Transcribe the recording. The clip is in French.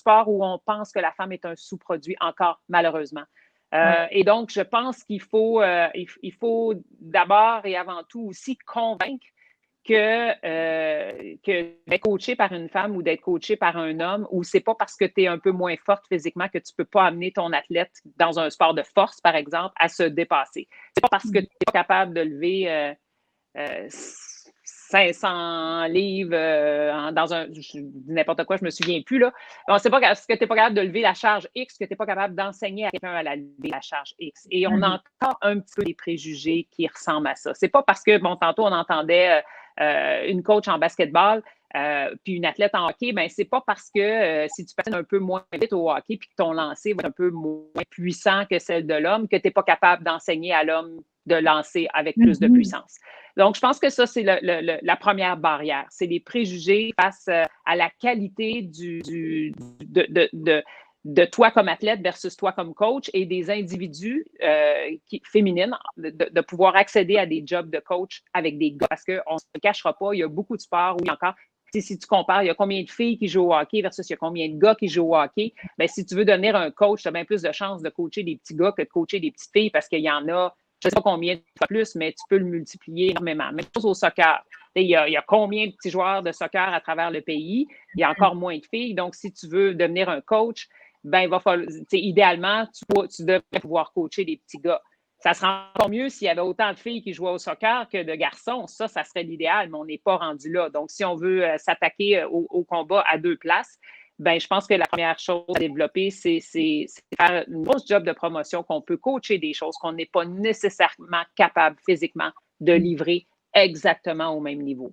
sports où on pense que la femme est un sous-produit encore, malheureusement. Et donc, je pense qu'il faut, il faut d'abord et avant tout aussi convaincre que d'être coaché par une femme ou d'être coaché par un homme, ou c'est pas parce que tu es un peu moins forte physiquement que tu peux pas amener ton athlète dans un sport de force, par exemple, à se dépasser. C'est pas parce que tu n'es pas capable de lever 500 livres dans un, n'importe quoi, je me souviens plus, là. Donc, c'est pas parce que tu n'es pas capable de lever la charge X que tu n'es pas capable d'enseigner à quelqu'un à lever la charge X. Et on a encore un petit peu des préjugés qui ressemblent à ça. C'est pas parce que, bon, tantôt, on entendait une coach en basketball puis une athlète en hockey, ben c'est pas parce que si tu patines un peu moins vite au hockey puis que ton lancer va être un peu moins puissant que celle de l'homme que tu n'es pas capable d'enseigner à l'homme de lancer avec plus de puissance. Donc, je pense que ça, c'est la première barrière. C'est les préjugés face à la qualité de toi comme athlète versus toi comme coach et des individus féminines de pouvoir accéder à des jobs de coach avec des gars. Parce qu'on ne se cachera pas, il y a beaucoup de sports où il y a encore, si tu compares, il y a combien de filles qui jouent au hockey versus il y a combien de gars qui jouent au hockey, bien, si tu veux devenir un coach, tu as bien plus de chances de coacher des petits gars que de coacher des petites filles parce qu'il y en a, je ne sais pas combien de fois plus, mais tu peux le multiplier énormément. Même chose au soccer. Il y a combien de petits joueurs de soccer à travers le pays? Il y a encore moins de filles. Donc, si tu veux devenir un coach, ben, il va falloir, idéalement, tu devrais pouvoir coacher des petits gars. Ça serait encore mieux s'il y avait autant de filles qui jouaient au soccer que de garçons. Ça serait l'idéal, mais on n'est pas rendu là. Donc, si on veut s'attaquer au combat à deux places, ben, je pense que la première chose à développer, c'est faire une grosse job de promotion qu'on peut coacher des choses qu'on n'est pas nécessairement capable physiquement de livrer exactement au même niveau.